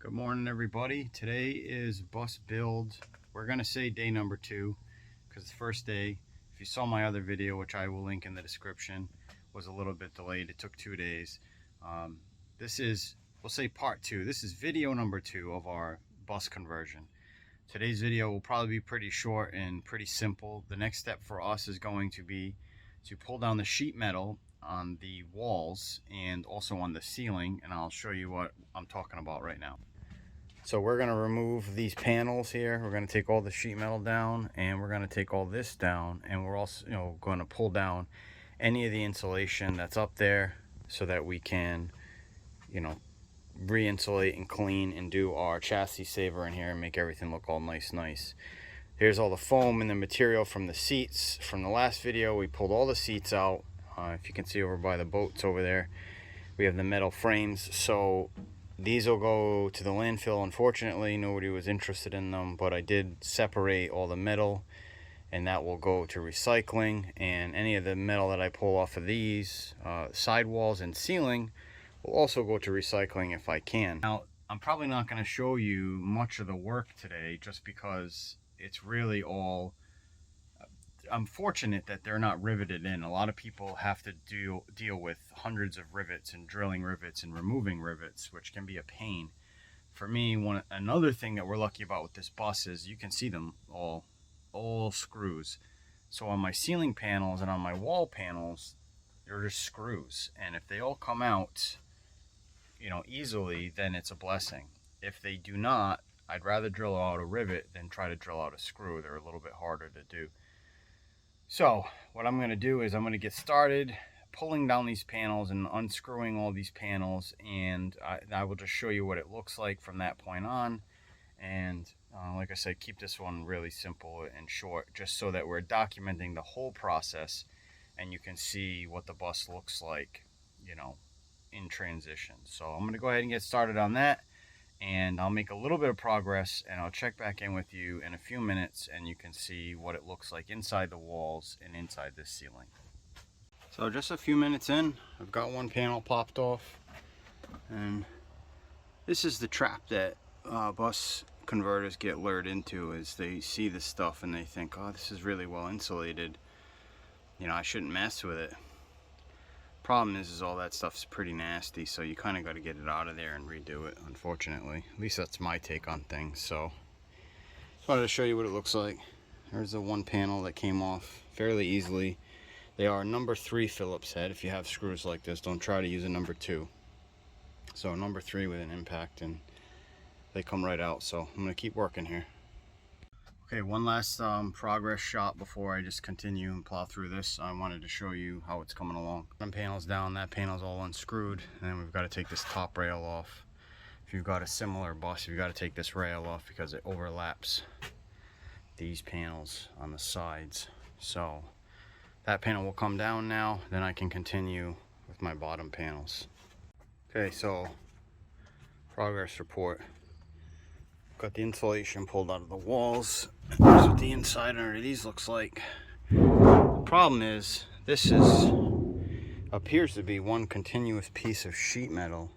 Good morning, everybody. Today is bus build. We're going to say day number 2 because the first day, if you saw my other video, which I will link in the description, was a little bit delayed. It took 2 days. This is, we'll say part 2. This is video number 2 of our bus conversion. Today's video will probably be pretty short and pretty simple. The next step for us is going to be to pull down the sheet metal on the walls and also on the ceiling, and I'll show you what I'm talking about right now. So we're going to remove these panels here. We're going to take all the sheet metal down, and we're going to take all this down, and we're also going to pull down any of the insulation that's up there so that we can re-insulate and clean and do our chassis saver in here and make everything look all nice. Here's all the foam and the material from the seats. From the last video, we pulled all the seats out. If you can see over by the boats over there, we have the metal frames. So these will go to the landfill. Unfortunately, nobody was interested in them, but I did separate all the metal, and that will go to recycling. And any of the metal that I pull off of these sidewalls and ceiling will also go to recycling if I can. Now, I'm probably not going to show you much of the work today just because it's really all... I'm fortunate that they're not riveted in. A lot of people have to deal with hundreds of rivets and drilling rivets and removing rivets, which can be a pain. For me, another thing that we're lucky about with this bus is you can see them all screws. So on my ceiling panels and on my wall panels, they're just screws. And if they all come out, easily, then it's a blessing. If they do not, I'd rather drill out a rivet than try to drill out a screw. They're a little bit harder to do. So what I'm going to do is I'm going to get started pulling down these panels and unscrewing all these panels, and I will just show you what it looks like from that point on. And like I said, keep this one really simple and short, just so that we're documenting the whole process and you can see what the bus looks like, in transition. So I'm going to go ahead and get started on that, and I'll make a little bit of progress, and I'll check back in with you in a few minutes, and you can see what it looks like inside the walls and inside this ceiling. So just a few minutes in, I've got one panel popped off, and this is the trap that bus converters get lured into, is they see this stuff and they think, oh, this is really well insulated, I shouldn't mess with it. Problem is all that stuff's pretty nasty, so you kind of got to get it out of there and redo it, unfortunately. At least that's my take on things. So just wanted to show you what it looks like. There's the one panel that came off fairly easily. They are number 3 Phillips head. If you have screws like this, don't try to use a number 2. So number 3 with an impact, and they come right out. So I'm going to keep working here. Okay, one last progress shot before I just continue and plow through this. I wanted to show you how it's coming along. One panel's down, that panel's all unscrewed, and then we've got to take this top rail off. If you've got a similar bus, you've got to take this rail off because it overlaps these panels on the sides. So that panel will come down now, then I can continue with my bottom panels. Okay, so progress report. Got the insulation pulled out of the walls. Here's what the inside under these looks like. The problem is, this appears to be one continuous piece of sheet metal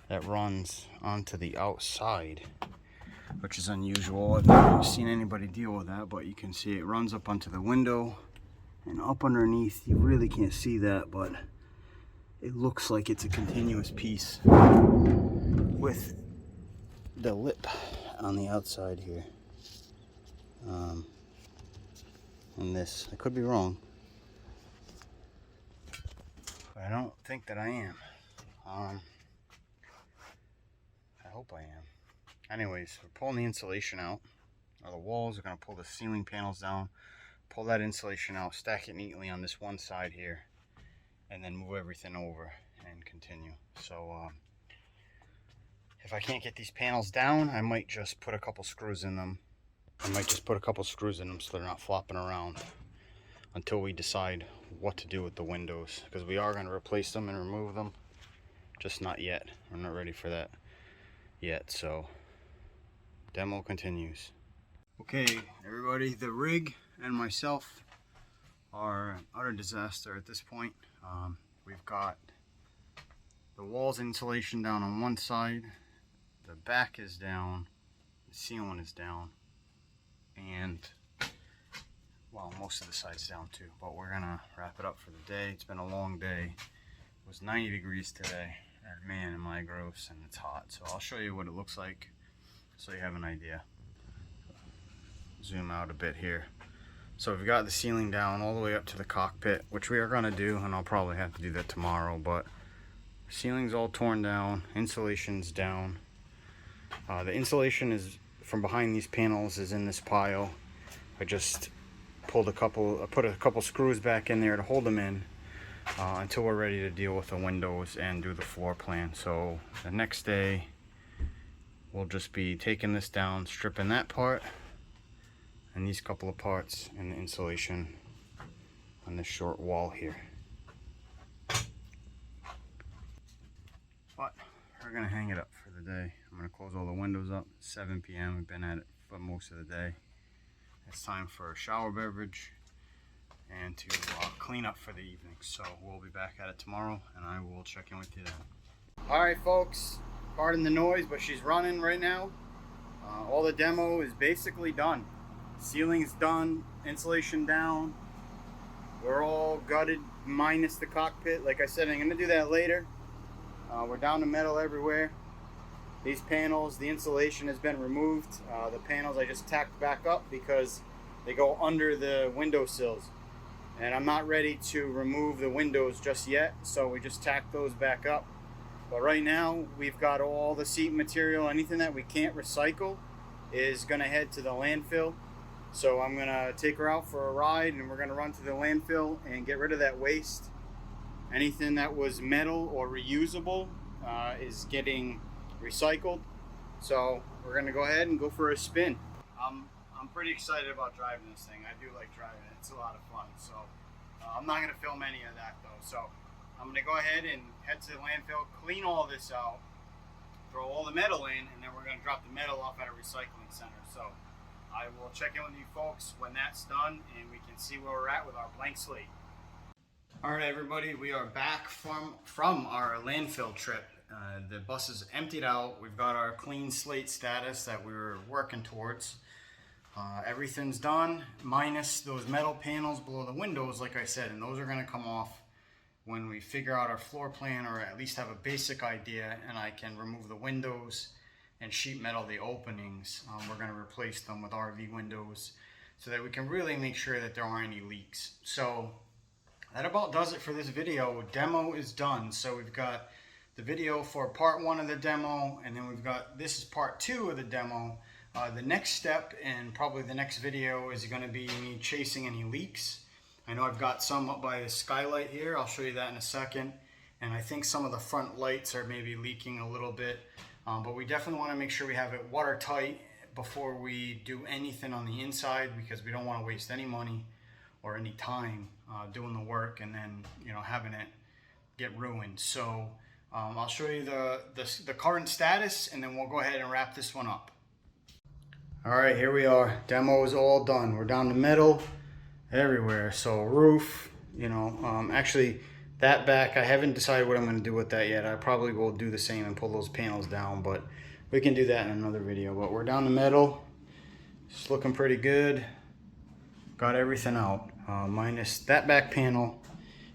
that runs onto the outside, which is unusual. I've never seen anybody deal with that, but you can see it runs up onto the window and up underneath. You really can't see that, but it looks like it's a continuous piece with the lip on the outside here. And this, I could be wrong, but I don't think that I am. I hope I am. Anyways, we're pulling the insulation out of the walls. We're going to pull the ceiling panels down, pull that insulation out, stack it neatly on this one side here, and then move everything over and continue. So if I can't get these panels down, I might just put a couple screws in them. I might just put a couple screws in them so they're not flopping around until we decide what to do with the windows, because we are going to replace them and remove them, just not yet. We're not ready for that yet. So demo continues. Okay, everybody, the rig and myself are utter disaster at this point. We've got the walls insulation down on one side, the back is down, the ceiling is down, and well, most of the side's down too, but we're gonna wrap it up for the day. It's been a long day. It was 90 degrees today, and man, am I gross, and it's hot. So I'll show you what it looks like so you have an idea. Zoom out a bit here. So we've got the ceiling down all the way up to the cockpit, which we are gonna do, and I'll probably have to do that tomorrow, but ceiling's all torn down, insulation's down. The insulation is from behind these panels is in this pile. I just put a couple screws back in there to hold them in until we're ready to deal with the windows and do the floor plan. So the next day we'll just be taking this down, stripping that part and these couple of parts and the insulation on this short wall here. But we're gonna hang it up for the day. I'm gonna close all the windows up. 7 p.m. We've been at it for most of the day. It's time for a shower beverage and to clean up for the evening. So we'll be back at it tomorrow, and I will check in with you then. All right, folks. Pardon the noise, but she's running right now. All the demo is basically done. Ceiling's done, insulation down. We're all gutted minus the cockpit. Like I said, I'm gonna do that later. We're down to metal everywhere. These panels, the insulation has been removed. The panels I just tacked back up because they go under the window sills. And I'm not ready to remove the windows just yet, so we just tacked those back up. But right now, we've got all the seat material. Anything that we can't recycle is gonna head to the landfill. So I'm gonna take her out for a ride, and we're gonna run to the landfill and get rid of that waste. Anything that was metal or reusable is getting recycled. So we're gonna go ahead and go for a spin. I'm pretty excited about driving this thing. I do like driving it. It's a lot of fun. So I'm not gonna film any of that though. So I'm gonna go ahead and head to the landfill, clean all this out, throw all the metal in, and then we're gonna drop the metal off at a recycling center. So I will check in with you folks when that's done, and we can see where we're at with our blank slate. All right, everybody, we are back from our landfill trip. The bus is emptied out. We've got our clean slate status that we were working towards. Everything's done, minus those metal panels below the windows, like I said, and those are gonna come off when we figure out our floor plan, or at least have a basic idea, and I can remove the windows and sheet metal the openings. We're gonna replace them with RV windows so that we can really make sure that there aren't any leaks. So that about does it for this video. Demo is done. So we've got the video for part 1 of the demo, and then we've got, this is part 2 of the demo. The next step, and probably the next video, is gonna be me chasing any leaks. I know I've got some up by the skylight here. I'll show you that in a second. And I think some of the front lights are maybe leaking a little bit. But we definitely want to make sure we have it watertight before we do anything on the inside, because we don't want to waste any money or any time doing the work and then, you know, having it get ruined. So I'll show you the current status, and then we'll go ahead and wrap this one up. All right, here we are. Demo is all done. We're down to metal everywhere. So roof, you know, actually that back, I haven't decided what I'm going to do with that yet. I probably will do the same and pull those panels down, but we can do that in another video. But we're down to metal. It's looking pretty good. Got everything out, minus that back panel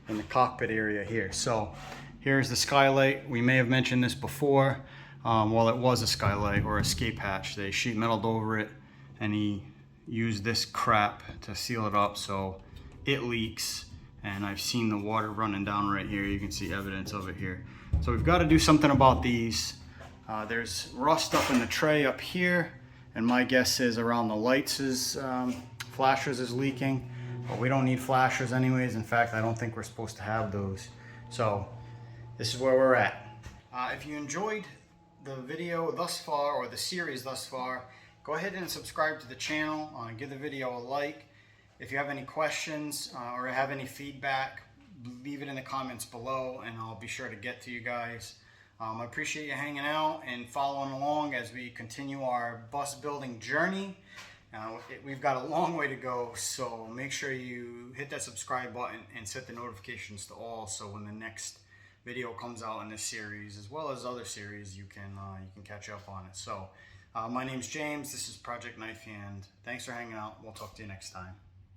in the cockpit area here. So here's the skylight. We may have mentioned this before. Well, it was a skylight or escape hatch. They sheet metaled over it, and he used this crap to seal it up so it leaks. And I've seen the water running down right here. You can see evidence of it here. So we've got to do something about these. There's rust up in the tray up here, and my guess is around the lights is flashers is leaking, but we don't need flashers anyways. In fact, I don't think we're supposed to have those. So this is where we're at. If you enjoyed the video thus far, or the series thus far, go ahead and subscribe to the channel, give the video a like. If you have any questions or have any feedback, leave it in the comments below, and I'll be sure to get to you guys. I appreciate you hanging out and following along as we continue our bus building journey. We've got a long way to go, so make sure you hit that subscribe button and set the notifications to all, so when the next video comes out in this series, as well as other series, you can catch up on it. So my name's James. This is Project Knife Hand. Thanks for hanging out. We'll talk to you next time.